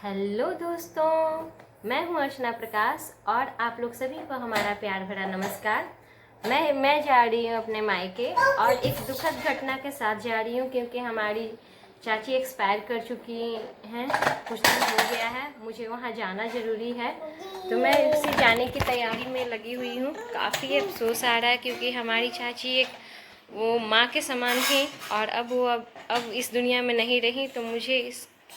Hello दोस्तों, मैं हूं अर्चना प्रकाश और आप लोग सभी को हमारा प्यार भरा नमस्कार। मैं जा रही हूं अपने मायके और एक दुखद घटना के साथ जा रही हूं क्योंकि हमारी चाची एक्सपायर कर चुकी हैं। कुछ दिन हो गया है, मुझे वहां जाना ज़रूरी है, तो मैं उसे जाने की तैयारी में लगी हुई हूँ। काफ़ी अफसोस आ रहा है क्योंकि हमारी चाची एक वो माँ के समान थी और अब वो अब इस दुनिया में नहीं रही, तो मुझे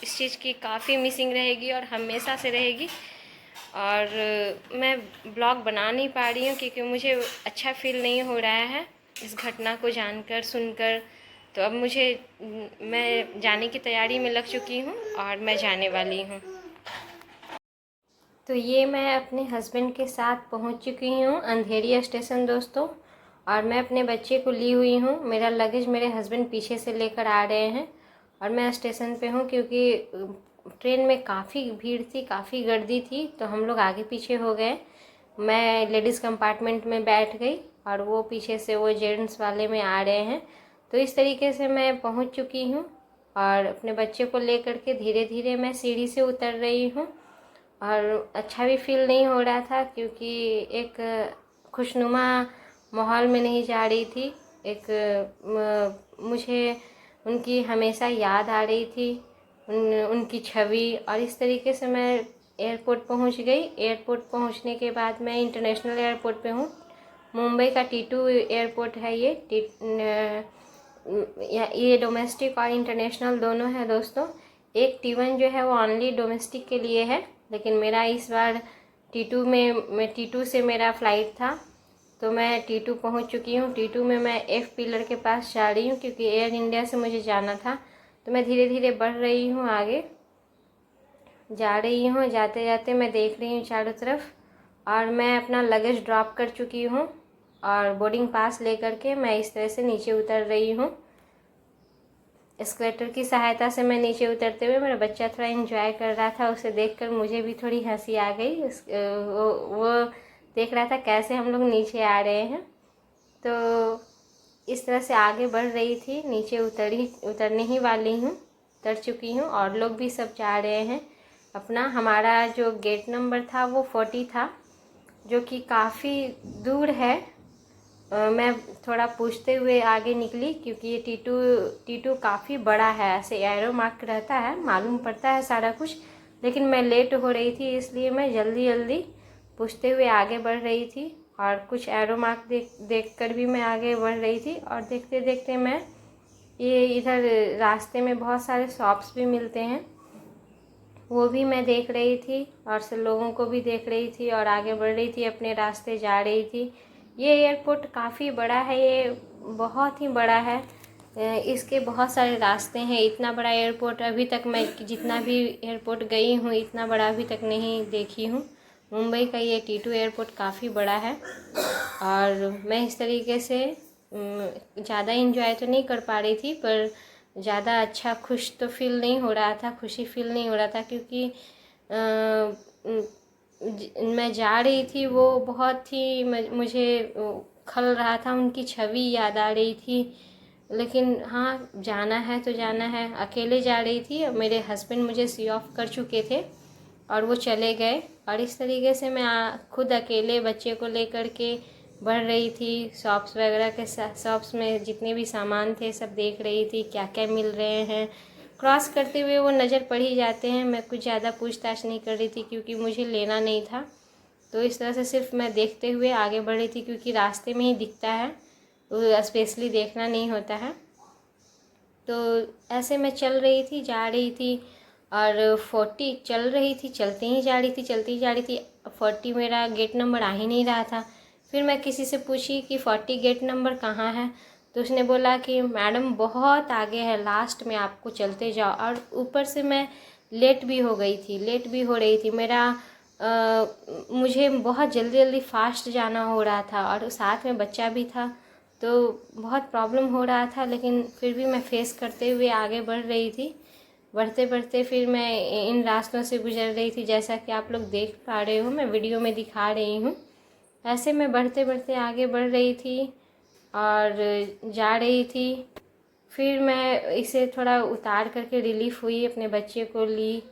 इस चीज़ की काफ़ी मिसिंग रहेगी और हमेशा से रहेगी। और मैं ब्लॉग बना नहीं पा रही हूँ क्योंकि मुझे अच्छा फील नहीं हो रहा है इस घटना को जानकर सुनकर। तो अब मैं जाने की तैयारी में लग चुकी हूँ और मैं जाने वाली हूँ। तो ये मैं अपने हस्बैंड के साथ पहुँच चुकी हूँ अंधेरी स्टेशन दोस्तों, और मैं अपने बच्चे को ली हुई हूँ। मेरा लगेज मेरे हस्बैंड पीछे से लेकर आ रहे हैं और मैं स्टेशन पे हूँ क्योंकि ट्रेन में काफ़ी भीड़ थी, काफ़ी गर्दी थी, तो हम लोग आगे पीछे हो गए। मैं लेडीज़ कंपार्टमेंट में बैठ गई और वो पीछे से वो जेंट्स वाले में आ रहे हैं। तो इस तरीके से मैं पहुँच चुकी हूँ और अपने बच्चे को लेकर के धीरे धीरे मैं सीढ़ी से उतर रही हूँ। और अच्छा भी फील नहीं हो रहा था क्योंकि एक खुशनुमा माहौल में नहीं जा रही थी। मुझे उनकी हमेशा याद आ रही थी, उनकी छवि। और इस तरीके से मैं एयरपोर्ट पहुंच गई। एयरपोर्ट पहुंचने के बाद मैं इंटरनेशनल एयरपोर्ट पे हूँ। मुंबई का T2 एयरपोर्ट है ये डोमेस्टिक और इंटरनेशनल दोनों है दोस्तों। एक T1 जो है वो ओनली डोमेस्टिक के लिए है, लेकिन मेरा इस बार T2 से मेरा फ़्लाइट था, तो मैं T2 पहुंच चुकी हूँ। T2 में मैं F पिलर के पास जा रही हूँ क्योंकि एयर इंडिया से मुझे जाना था। तो मैं धीरे धीरे बढ़ रही हूँ, आगे जा रही हूँ। जाते जाते मैं देख रही हूँ चारों तरफ और मैं अपना लगेज ड्रॉप कर चुकी हूँ और बोर्डिंग पास लेकर के मैं इस तरह से नीचे उतर रही हूँ। एस्केलेटर की सहायता से मैं नीचे उतरते हुए मेरा बच्चा थोड़ा एंजॉय कर रहा था, उसे देखकर मुझे भी थोड़ी हंसी आ गई। वो देख रहा था कैसे हम लोग नीचे आ रहे हैं। तो इस तरह से आगे बढ़ रही थी, नीचे उतरने ही वाली हूँ, उतर चुकी हूँ और लोग भी सब जा रहे हैं अपना। हमारा जो गेट नंबर था वो 40 था, जो कि काफ़ी दूर है। मैं थोड़ा पूछते हुए आगे निकली क्योंकि ये टी टू काफ़ी बड़ा है, ऐसे एरो मार्क रहता है, मालूम पड़ता है सारा कुछ। लेकिन मैं लेट हो रही थी इसलिए मैं जल्दी जल्दी पूछते हुए आगे बढ़ रही थी और कुछ एरो मार्क देख कर भी मैं आगे बढ़ रही थी। और देखते देखते मैं ये इधर रास्ते में बहुत सारे शॉप्स भी मिलते हैं, वो भी मैं देख रही थी और सब लोगों को भी देख रही थी और आगे बढ़ रही थी, अपने रास्ते जा रही थी। ये एयरपोर्ट काफ़ी बड़ा है, ये बहुत ही बड़ा है। इसके बहुत सारे रास्ते हैं। इतना बड़ा एयरपोर्ट अभी तक मैं जितना भी एयरपोर्ट गई हूँ इतना बड़ा अभी तक नहीं देखी हूँ। मुंबई का ये T2 एयरपोर्ट काफ़ी बड़ा है और मैं इस तरीके से ज़्यादा इंजॉय तो नहीं कर पा रही थी, पर ज़्यादा अच्छा खुश तो फील नहीं हो रहा था, खुशी फील नहीं हो रहा था क्योंकि मैं जा रही थी, वो बहुत ही मुझे खल रहा था, उनकी छवि याद आ रही थी। लेकिन हाँ, जाना है तो जाना है। अकेले जा रही थी, मेरे हस्बैंड मुझे सी ऑफ कर चुके थे और वो चले गए और इस तरीके से मैं खुद अकेले बच्चे को लेकर के बढ़ रही थी। शॉप्स वगैरह के शॉप्स में जितने भी सामान थे सब देख रही थी, क्या क्या मिल रहे हैं। क्रॉस करते हुए वो नज़र पड़ ही जाते हैं। मैं कुछ ज़्यादा पूछताछ नहीं कर रही थी क्योंकि मुझे लेना नहीं था, तो इस तरह से सिर्फ मैं देखते हुए आगे बढ़ रही थी क्योंकि रास्ते में ही दिखता है, तो स्पेशली देखना नहीं होता है। तो ऐसे मैं चल रही थी, जा रही थी और 40 चल रही थी, चलती ही जा रही थी, चलती ही जा रही थी। 40 मेरा गेट नंबर आ ही नहीं रहा था। फिर मैं किसी से पूछी कि 40 गेट नंबर कहाँ है, तो उसने बोला कि मैडम बहुत आगे है, लास्ट में, आपको चलते जाओ। और ऊपर से मैं लेट भी हो गई थी, लेट भी हो रही थी। मुझे बहुत जल्दी जल्दी फास्ट जाना हो रहा था और साथ में बच्चा भी था, तो बहुत प्रॉब्लम हो रहा था। लेकिन फिर भी मैं फेस करते हुए आगे बढ़ रही थी। बढ़ते बढ़ते फिर मैं इन रास्तों से गुजर रही थी, जैसा कि आप लोग देख पा रहे हो, मैं वीडियो में दिखा रही हूँ। ऐसे मैं बढ़ते बढ़ते आगे बढ़ रही थी और जा रही थी। फिर मैं इसे थोड़ा उतार करके रिलीफ़ हुई, अपने बच्चे को ली,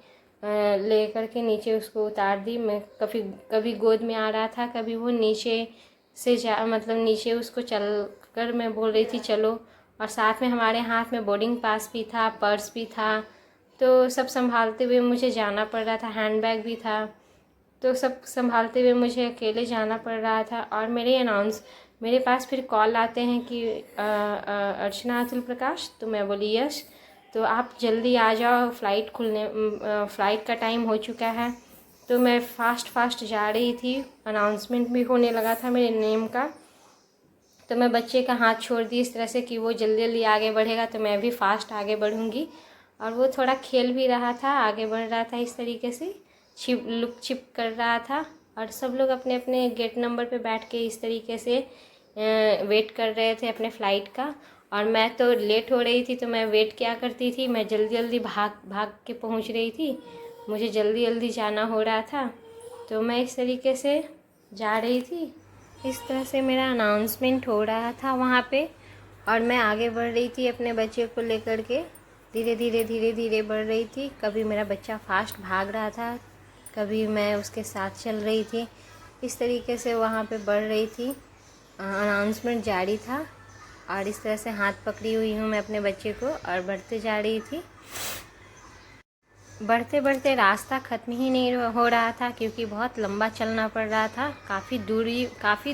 लेकर के नीचे उसको उतार दी। मैं कभी कभी गोद में आ रहा था, कभी वो नीचे से मतलब नीचे उसको चल कर मैं बोल रही थी चलो। और साथ में हमारे हाथ में बोर्डिंग पास भी था, पर्स भी था, तो सब संभालते हुए मुझे जाना पड़ रहा था। हैंडबैग भी था, तो सब संभालते हुए मुझे अकेले जाना पड़ रहा था। और मेरे पास फिर कॉल आते हैं कि अर्चना अतुल प्रकाश। तो मैं बोली यस, तो आप जल्दी आ जाओ, फ़्लाइट का टाइम हो चुका है। तो मैं फास्ट जा रही थी, अनाउंसमेंट भी होने लगा था मेरे नेम का। तो मैं बच्चे का हाथ छोड़ दी इस तरह से कि वो जल्दी जल्दी आगे बढ़ेगा तो मैं भी फास्ट आगे बढ़ूँगी। और वो थोड़ा खेल भी रहा था, आगे बढ़ रहा था इस तरीके से, लुक छिप कर रहा था। और सब लोग अपने अपने गेट नंबर पे बैठ के इस तरीके से वेट कर रहे थे अपने फ़्लाइट का। और मैं तो लेट हो रही थी, तो मैं वेट क्या करती थी, मैं जल्दी जल्दी भाग के पहुंच रही थी। मुझे जल्दी जल्दी जाना हो रहा था, तो मैं इस तरीके से जा रही थी। इस तरह से मेरा अनाउंसमेंट हो रहा था वहाँ पे, और मैं आगे बढ़ रही थी अपने बच्चे को लेकर के। धीरे धीरे बढ़ रही थी। कभी मेरा बच्चा फास्ट भाग रहा था, कभी मैं उसके साथ चल रही थी। इस तरीके से वहाँ पे बढ़ रही थी। अनाउंसमेंट जारी था, और इस तरह से हाथ पकड़ी हुई हूँ मैं अपने बच्चे को और बढ़ते जा रही थी। बढ़ते बढ़ते रास्ता ख़त्म ही नहीं हो रहा था, क्योंकि बहुत लंबा चलना पड़ रहा था। काफ़ी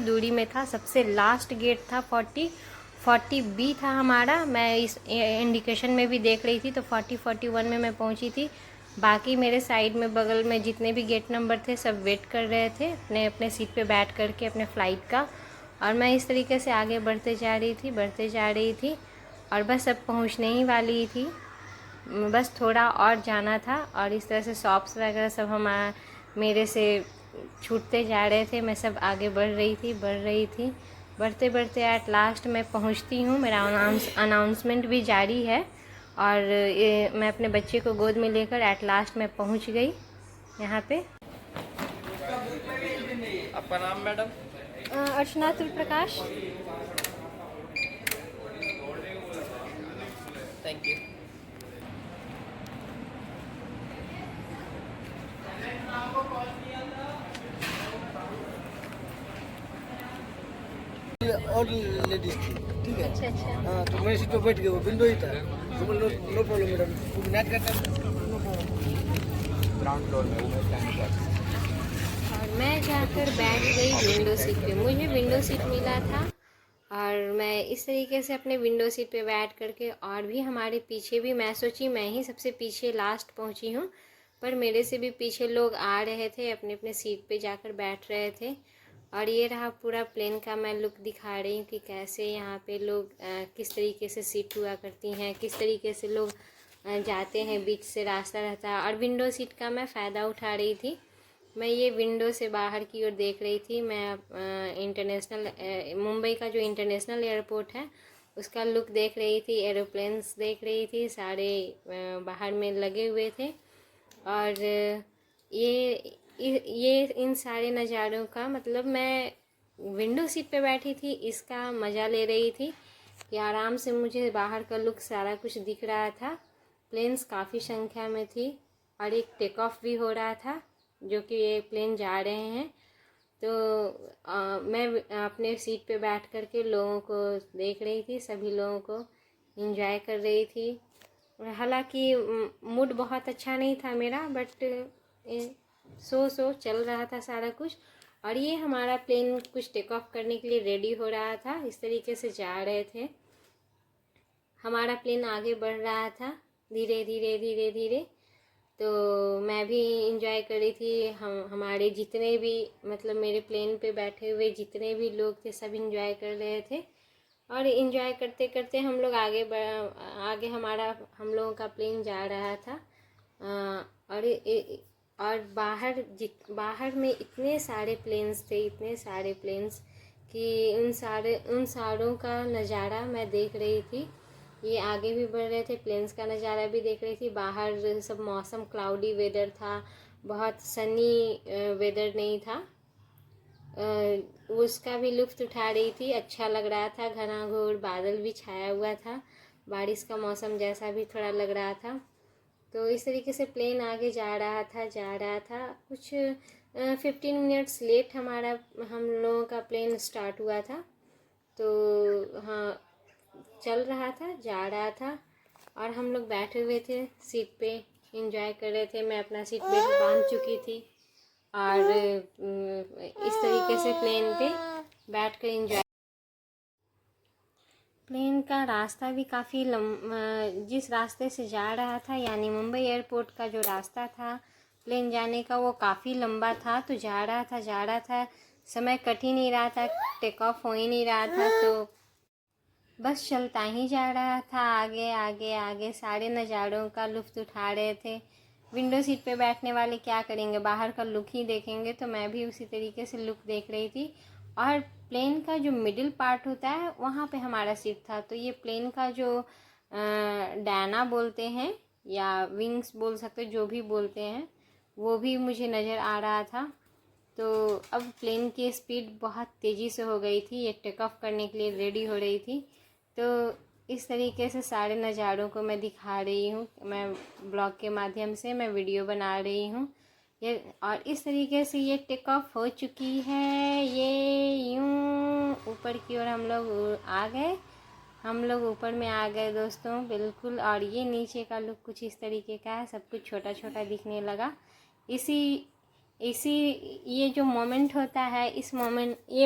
दूरी में था। सबसे लास्ट गेट था 40 बी था हमारा। मैं इस इंडिकेशन में भी देख रही थी, तो 41 में मैं पहुंची थी। बाकी मेरे साइड में बगल में जितने भी गेट नंबर थे सब वेट कर रहे थे अपने अपने सीट पे बैठ कर के अपने फ़्लाइट का। और मैं इस तरीके से आगे बढ़ते जा रही थी और बस अब पहुंचने ही वाली थी। बस थोड़ा और जाना था। और इस तरह से शॉप्स वगैरह सब मेरे से छूटते जा रहे थे। मैं सब आगे बढ़ रही थी। बढ़ते बढ़ते एट लास्ट मैं पहुंचती हूँ। मेरा अनाउंसमेंट भी जारी है, और मैं अपने बच्चे को गोद में लेकर एट लास्ट मैं पहुंच गई यहाँ पे। आपका नाम madam? Archana Atul Prakash. Thank you. और लेडीज थी, ठीक है। अच्छा अच्छा। हाँ, तो मैं सीट पे बैठ गया, वो विंडो ही था। तो बोलो नो प्रॉब्लम मैडम, क्योंकि नाइट का time no problem. Ground floor में उमेश स्टैंड पर। और मैं जाकर बैठ गई विंडो सीट पे। मुझे विंडो सीट मिला था, और मैं इस तरीके से अपने विंडो सीट पे बैठ करके, और भी हमारे पीछे भी, मैं सोची मैं ही सबसे पीछे लास्ट पहुंची हूँ, पर मेरे से भी पीछे लोग आ रहे थे, अपने अपने सीट पे जाकर बैठ रहे थे। और ये रहा पूरा प्लेन का मैं लुक दिखा रही हूँ कि कैसे यहाँ पे लोग किस तरीके से सीट हुआ करती हैं, किस तरीके से लोग जाते हैं, बीच से रास्ता रहता है। और विंडो सीट का मैं फ़ायदा उठा रही थी। मैं ये विंडो से बाहर की ओर देख रही थी। मैं इंटरनेशनल मुंबई का जो इंटरनेशनल एयरपोर्ट है उसका लुक देख रही थी, एरोप्लेन्स देख रही थी, सारे बाहर में लगे हुए थे। और ये इन सारे नज़ारों का मतलब, मैं विंडो सीट पे बैठी थी, इसका मज़ा ले रही थी कि आराम से मुझे बाहर का लुक सारा कुछ दिख रहा था। प्लेन्स काफ़ी संख्या में थी, और एक टेक ऑफ भी हो रहा था, जो कि ये प्लेन जा रहे हैं। तो मैं अपने सीट पे बैठ कर के लोगों को देख रही थी, सभी लोगों को एंजॉय कर रही थी। हालांकि मूड बहुत अच्छा नहीं था मेरा, बट सो चल रहा था सारा कुछ। और ये हमारा प्लेन कुछ टेक ऑफ करने के लिए रेडी हो रहा था। इस तरीके से जा रहे थे, हमारा प्लेन आगे बढ़ रहा था धीरे धीरे। तो मैं भी इंजॉय कर रही थी। हमारे जितने भी मतलब मेरे प्लेन पे बैठे हुए जितने भी लोग थे सब इंजॉय कर रहे थे। और इंजॉय करते करते हम लोग आगे हम लोगों का प्लेन जा रहा था। और बाहर में इतने सारे प्लेन्स थे, इतने सारे प्लेन्स कि उन सारों का नज़ारा मैं देख रही थी। ये आगे भी बढ़ रहे थे, प्लेन्स का नज़ारा भी देख रही थी। बाहर सब मौसम क्लाउडी वेदर था, बहुत सनी वेदर नहीं था। उसका भी लुत्फ़ उठा रही थी, अच्छा लग रहा था। घना घोर बादल भी छाया हुआ था, बारिश का मौसम जैसा भी थोड़ा लग रहा था। तो इस तरीके से प्लेन आगे जा रहा था। कुछ 15 मिनट्स लेट हम लोगों का प्लेन स्टार्ट हुआ था। तो हाँ, चल रहा था, जा रहा था और हम लोग बैठे हुए थे सीट पे, एंजॉय कर रहे थे। मैं अपना सीट बेल्ट बांध चुकी थी और इस तरीके से प्लेन पे बैठ कर एंजॉय। प्लेन का रास्ता भी काफ़ी जिस रास्ते से जा रहा था, यानी मुंबई एयरपोर्ट का जो रास्ता था प्लेन जाने का, वो काफ़ी लंबा था। तो जा रहा था, समय कट ही नहीं रहा था, टेक ऑफ हो ही नहीं रहा था, तो बस चलता ही जा रहा था आगे आगे आगे। सारे नज़ारों का लुत्फ़ उठा रहे थे। विंडो सीट पे बैठने वाले क्या करेंगे, बाहर का लुक ही देखेंगे, तो मैं भी उसी तरीके से लुक देख रही थी। और प्लेन का जो मिडिल पार्ट होता है वहाँ पे हमारा सीट था। तो ये प्लेन का जो डायना बोलते हैं या विंग्स बोल सकते, जो भी बोलते हैं, वो भी मुझे नज़र आ रहा था। तो अब प्लेन की स्पीड बहुत तेज़ी से हो गई थी, ये टेक ऑफ करने के लिए रेडी हो रही थी। तो इस तरीके से सारे नज़ारों को मैं दिखा रही हूँ, मैं ब्लॉग के माध्यम से मैं वीडियो बना रही हूँ ये। और इस तरीके से ये टेक ऑफ हो चुकी है। ये यूँ ऊपर की ओर हम लोग ऊपर में आ गए दोस्तों, बिल्कुल। और ये नीचे का लुक कुछ इस तरीके का है, सब कुछ छोटा छोटा दिखने लगा। ये जो मोमेंट होता है, ये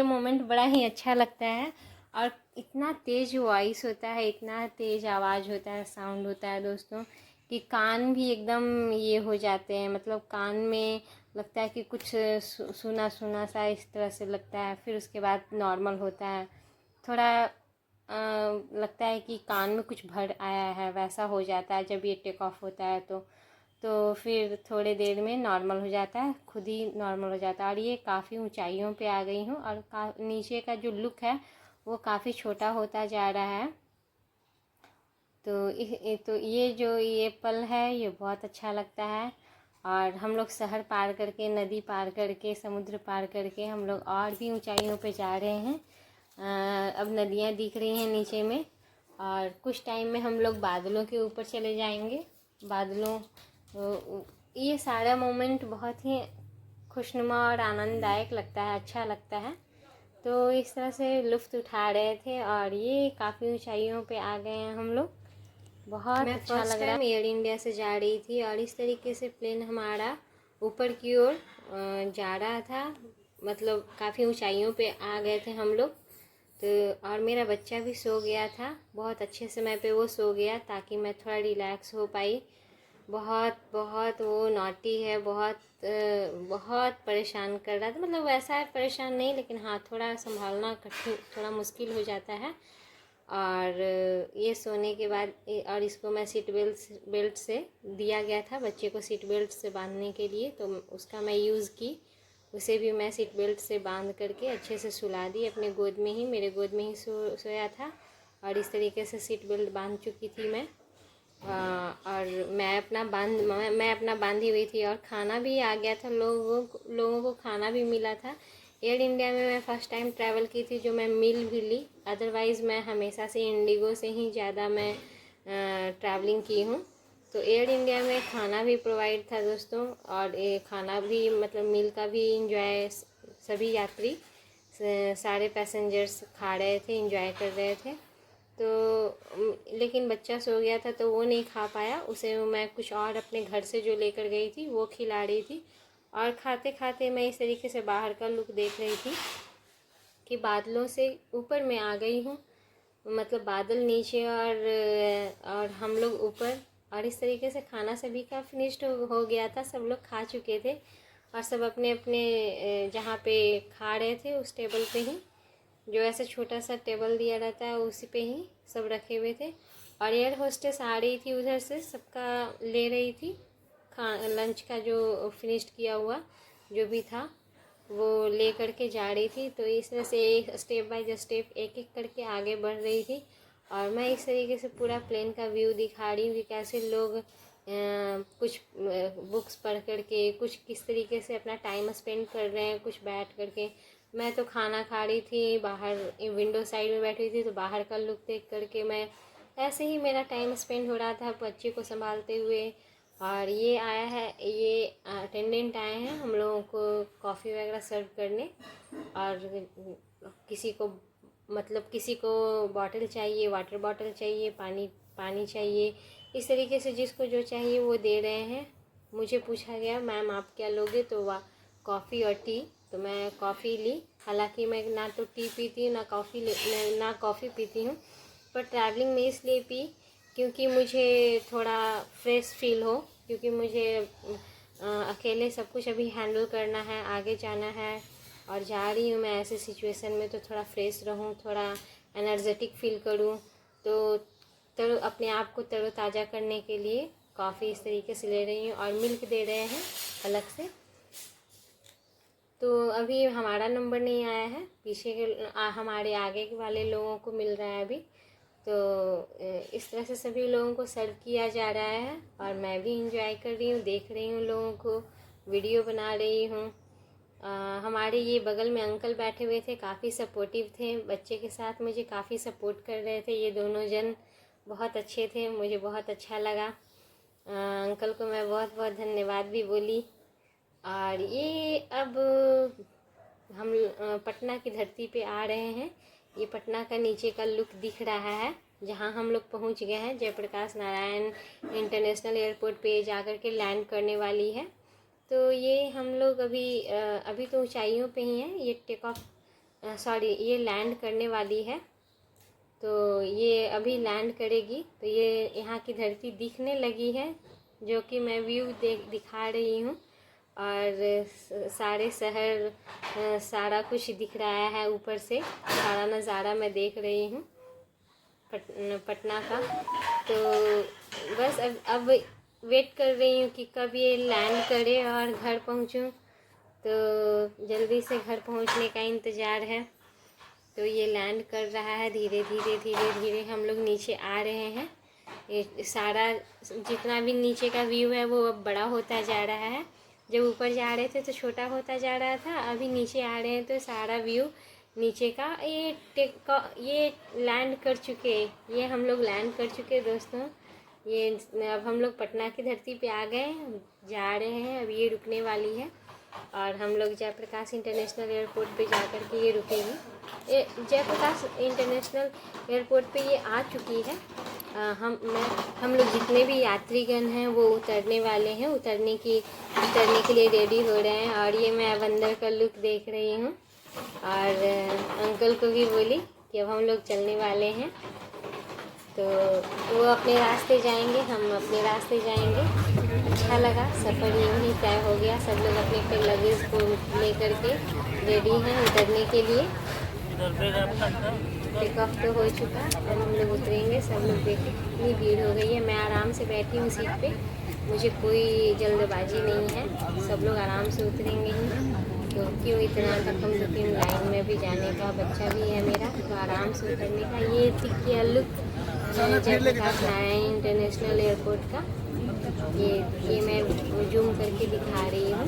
मोमेंट बड़ा ही अच्छा लगता है। और इतना तेज़ वॉइस होता है, इतना तेज़ आवाज़ होता है, साउंड होता है दोस्तों, कि कान भी एकदम ये हो जाते हैं, मतलब कान में लगता है कि कुछ सुना सुना सा इस तरह से लगता है। फिर उसके बाद नॉर्मल होता है, थोड़ा लगता है कि कान में कुछ भर आया है, वैसा हो जाता है जब ये टेक ऑफ होता है। तो फिर थोड़े देर में नॉर्मल हो जाता है, खुद ही नॉर्मल हो जाता है। और ये काफ़ी ऊंचाइयों पे आ गई हूँ और नीचे का जो लुक है वो काफ़ी छोटा होता जा रहा है। तो ये पल है, ये बहुत अच्छा लगता है। और हम लोग शहर पार करके, नदी पार करके, समुद्र पार करके हम लोग और भी ऊंचाइयों पे जा रहे हैं। अब नदियाँ दिख रही हैं नीचे में, और कुछ टाइम में हम लोग बादलों के ऊपर चले जाएंगे। ये सारा मोमेंट बहुत ही खुशनुमा और आनंददायक लगता है, अच्छा लगता है। तो इस तरह से लुत्फ़ उठा रहे थे और ये काफ़ी ऊंचाइयों पे आ गए हैं हम लोग, बहुत अच्छा लग रहा है। एयर इंडिया से जा रही थी और इस तरीके से प्लेन हमारा ऊपर की ओर जा रहा था, मतलब काफ़ी ऊंचाइयों पे आ गए थे हम लोग। तो और मेरा बच्चा भी सो गया था, बहुत अच्छे समय पे वो सो गया ताकि मैं थोड़ा रिलैक्स हो पाई। बहुत वो नॉटी है, बहुत परेशान कर रहा था, मतलब वैसा है परेशान नहीं, लेकिन हाँ थोड़ा संभालना कठिन, थोड़ा मुश्किल हो जाता है। और ये सोने के बाद और इसको मैं सीट बेल्ट से दिया गया था, बच्चे को सीट बेल्ट से बांधने के लिए, तो उसका मैं यूज़ की। उसे भी मैं सीट बेल्ट से बांध करके अच्छे से सुला दी, अपने गोद में ही, मेरे गोद में ही सोया था। और इस तरीके से सीट बेल्ट बांध चुकी थी मैं। और मैं अपना बांधी हुई थी और खाना भी आ गया था, लोगों को खाना भी मिला था। एयर इंडिया में मैं फ़र्स्ट टाइम ट्रैवल की थी जो मैं मील भी ली, अदरवाइज़ मैं हमेशा से इंडिगो से ही ज़्यादा मैं ट्रैवलिंग की हूँ। तो एयर इंडिया में खाना भी प्रोवाइड था दोस्तों, और ये खाना भी मतलब मील का भी इंजॉय सभी यात्री, सारे पैसेंजर्स खा रहे थे, इंजॉय कर रहे थे। तो लेकिन बच्चा सो गया था तो वो नहीं खा पाया, उसे मैं कुछ और अपने घर से जो लेकर गई थी वो खिला रही थी। और खाते खाते मैं इस तरीके से बाहर का लुक देख रही थी कि बादलों से ऊपर मैं आ गई हूँ, मतलब बादल नीचे और हम लोग ऊपर। और इस तरीके से खाना सभी का फिनिश्ड हो गया था, सब लोग खा चुके थे और सब अपने अपने जहाँ पे खा रहे थे उस टेबल पे ही, जो ऐसे छोटा सा टेबल दिया रहता है उसी पे ही सब रखे हुए थे। और एयर होस्टेस आ रही थी उधर से, सबका ले रही थी लंच का जो फिनिश्ड किया हुआ जो भी था वो ले करके जा रही थी। तो इस तरह से एक स्टेप बाय स्टेप एक एक करके आगे बढ़ रही थी। और मैं इस तरीके से पूरा प्लेन का व्यू दिखा रही हूँ कि कैसे लोग कुछ बुक्स पढ़ करके, कुछ किस तरीके से अपना टाइम स्पेंड कर रहे हैं, कुछ बैठ करके। मैं तो खाना खा रही थी, बाहर विंडो साइड में बैठी थी, तो बाहर का लुक देख करके मैं ऐसे ही मेरा टाइम स्पेंड हो रहा था बच्चे को संभालते हुए और ये आया है, ये अटेंडेंट आए हैं हम लोगों को कॉफ़ी वगैरह सर्व करने। और किसी को मतलब किसी को बॉटल चाहिए, वाटर बॉटल चाहिए, पानी चाहिए, इस तरीके से जिसको जो चाहिए वो दे रहे हैं। मुझे पूछा गया मैम आप क्या लोगे, तो कॉफ़ी और टी, तो मैं कॉफ़ी ली। हालांकि मैं ना तो टी पीती हूँ ना कॉफ़ी पीती हूँ, पर ट्रैवलिंग में इसलिए पी क्योंकि मुझे थोड़ा फ्रेश फील हो, क्योंकि मुझे अकेले सब कुछ अभी हैंडल करना है, आगे जाना है और जा रही हूँ मैं ऐसे सिचुएशन में, तो थोड़ा फ्रेश रहूँ, थोड़ा एनर्जेटिक फील करूँ। तो अपने आप को तरोताज़ा करने के लिए कॉफ़ी इस तरीके से ले रही हूँ और मिल्क दे रहे हैं अलग से। तो अभी हमारा नंबर नहीं आया है, पीछे के हमारे आगे के वाले लोगों को मिल रहा है अभी। तो इस तरह से सभी लोगों को सर्व किया जा रहा है और मैं भी इंजॉय कर रही हूँ, देख रही हूँ लोगों को, वीडियो बना रही हूँ। हमारे ये बगल में अंकल बैठे हुए थे, काफ़ी सपोर्टिव थे, बच्चे के साथ मुझे काफ़ी सपोर्ट कर रहे थे। ये दोनों जन बहुत अच्छे थे, मुझे बहुत अच्छा लगा। अंकल को मैं बहुत बहुत धन्यवाद भी बोली। और ये अब हम पटना की धरती पे आ रहे हैं। ये पटना का नीचे का लुक दिख रहा है, जहाँ हम लोग पहुँच गए हैं। जयप्रकाश नारायण इंटरनेशनल एयरपोर्ट पे जाकर के लैंड करने वाली है। तो ये हम लोग अभी तो ऊंचाइयों पे ही हैं। ये ये लैंड करने वाली है। तो ये अभी लैंड करेगी, तो ये यहाँ की धरती दिखने लगी है, जो कि मैं व्यू दिखा रही हूँ। और सारे शहर, सारा कुछ दिख रहा है ऊपर से, सारा नज़ारा मैं देख रही हूँ पटना का। तो बस अब वेट कर रही हूँ कि कब ये लैंड करे और घर पहुँचूँ। तो जल्दी से घर पहुँचने का इंतज़ार है। तो ये लैंड कर रहा है, धीरे धीरे हम लोग नीचे आ रहे हैं। ये सारा जितना भी नीचे का व्यू है वो अब बड़ा होता जा रहा है। जब ऊपर जा रहे थे तो छोटा होता जा रहा था, अभी नीचे आ रहे हैं तो सारा व्यू नीचे का ये लैंड कर चुके, ये हम लोग लैंड कर चुके दोस्तों। ये अब हम लोग पटना की धरती पे आ गए, जा रहे हैं। अब ये रुकने वाली है और हम लोग जयप्रकाश इंटरनेशनल एयरपोर्ट पे जा कर के ये रुकेगी। जयप्रकाश इंटरनेशनल एयरपोर्ट पे ये आ चुकी है। हम लोग जितने भी यात्रीगण हैं वो उतरने वाले हैं, उतरने के लिए रेडी हो रहे हैं। और ये मैं अब अंदर का लुक देख रही हूँ और अंकल को भी बोली कि अब हम लोग चलने वाले हैं। तो वो अपने रास्ते जाएंगे, हम अपने रास्ते जाएंगे। अच्छा लगा, सफ़र यूँ ही तय हो गया। सब लोग अपने अपने लगेज को लेकर के रेडी हैं उतरने के लिए। टेक ऑफ तो हो चुका, अब हम लोग उतरेंगे। सब लोग देखें कितनी भीड़ हो गई है। मैं आराम से बैठी हूँ सीट पे, मुझे कोई जल्दबाजी नहीं है। सब लोग आराम से उतरेंगे ही, तो क्यों इतना धक्कम-धुक्की लाइन में भी जाने का। बच्चा भी है मेरा, तो आराम से उतरने का। ये टिकिया लुक जयप्रकाश नारायण इंटरनेशनल एयरपोर्ट का, ये मैं जूम करके दिखा रही हूँ।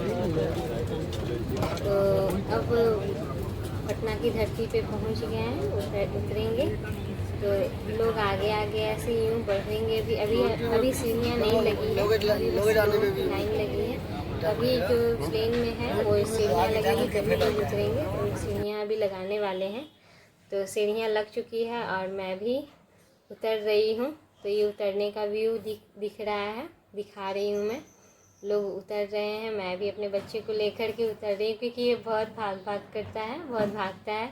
तो अब पटना की धरती पे पहुँच गए हैं, उतरेंगे। तो लोग आगे ऐसे यूँ बढ़ेंगे। अभी सीढ़ियाँ नहीं लगी है, लाइन लगी है। तो अभी जो प्लेन में है वो सीढ़ियाँ लगेगी, तभी लोग उतरेंगे। तो सीढ़ियाँ अभी लगाने वाले हैं। तो सीढ़ियाँ लग चुकी है और मैं भी उतर रही हूँ। तो ये उतरने का व्यू दिख रहा है, दिखा रही हूँ मैं। लोग उतर रहे हैं, मैं भी अपने बच्चे को लेकर के उतर रही हूँ, क्योंकि ये बहुत भाग करता है, बहुत भागता है।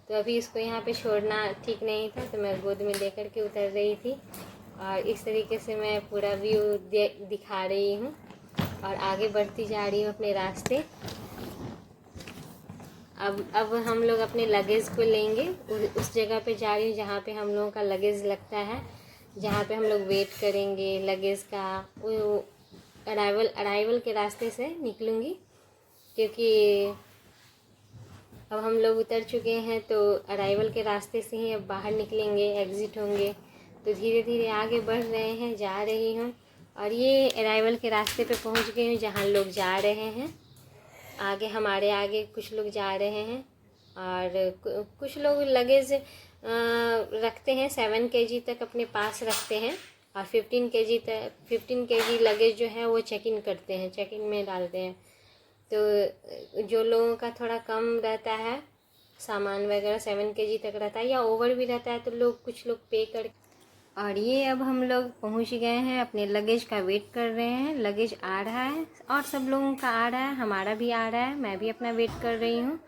तो अभी इसको यहाँ पे छोड़ना ठीक नहीं था, तो मैं गोद में लेकर के उतर रही थी। और इस तरीके से मैं पूरा व्यू दिखा रही हूँ और आगे बढ़ती जा रही हूँ अपने रास्ते। अब हम लोग अपने लगेज को लेंगे। उस जगह पे जा रही हूँ जहाँ पे हम लोगों का लगेज लगता है, जहाँ पे हम लोग वेट करेंगे लगेज का। वो अराइवल के रास्ते से निकलूँगी, क्योंकि अब हम लोग उतर चुके हैं। तो अराइवल के रास्ते से ही अब बाहर निकलेंगे, एग्ज़िट होंगे। तो धीरे धीरे आगे बढ़ रहे हैं, जा रही हूँ। और ये अराइवल के रास्ते पे पहुँच गई हूँ जहाँ लोग जा रहे हैं। हमारे आगे कुछ लोग जा रहे हैं और कुछ लोग लगेज रखते हैं, 7 kg तक अपने पास रखते हैं। और 15 केजी लगेज जो है वो चेक इन करते हैं, चेक इन में डालते हैं। तो जो लोगों का थोड़ा कम रहता है सामान वगैरह 7 केजी तक रहता है या ओवर भी रहता है, तो लोग कुछ लोग पे कर। और ये अब हम लोग पहुंच गए हैं, अपने लगेज का वेट कर रहे हैं। लगेज आ रहा है और सब लोगों का आ रहा है, हमारा भी आ रहा है, मैं भी अपना वेट कर रही हूँ।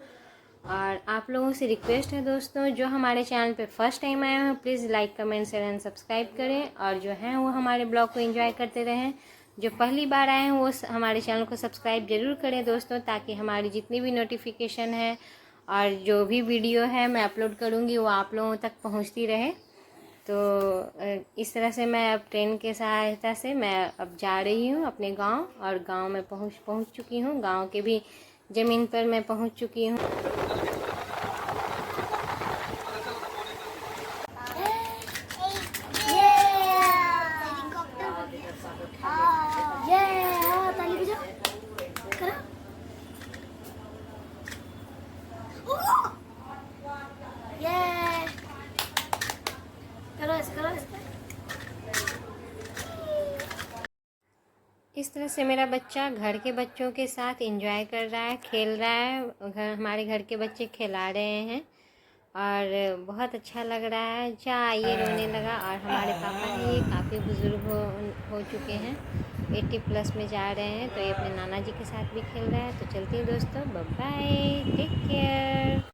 और आप लोगों से रिक्वेस्ट है दोस्तों, जो हमारे चैनल पे फर्स्ट टाइम आए हैं please like comment share and subscribe करें, और जो हैं वो हमारे ब्लॉग को एंजॉय करते रहें। जो पहली बार आए हैं वो हमारे चैनल को सब्सक्राइब ज़रूर करें दोस्तों, ताकि हमारी जितनी भी नोटिफिकेशन है और जो भी वीडियो है मैं अपलोड करूँगी वो आप लोगों तक पहुँचती रहे। तो इस तरह से मैं अब ट्रेन के सहायता से मैं अब जा रही हूँ अपने गांव, और गांव में पहुँच चुकी हूँ। गांव के भी ज़मीन पर मैं पहुँच चुकी हूँ। इस तरह से मेरा बच्चा घर के बच्चों के साथ एंजॉय कर रहा है, खेल रहा है। हमारे घर के बच्चे खिला रहे हैं और बहुत अच्छा लग रहा है। ये रोने लगा। और हमारे पापा हैं, ये काफ़ी बुज़ुर्ग हो चुके हैं, 80+ में जा रहे हैं, तो ये अपने नाना जी के साथ भी खेल रहा है। तो चलती हूँ दोस्तों, बाय बाय, टेक केयर।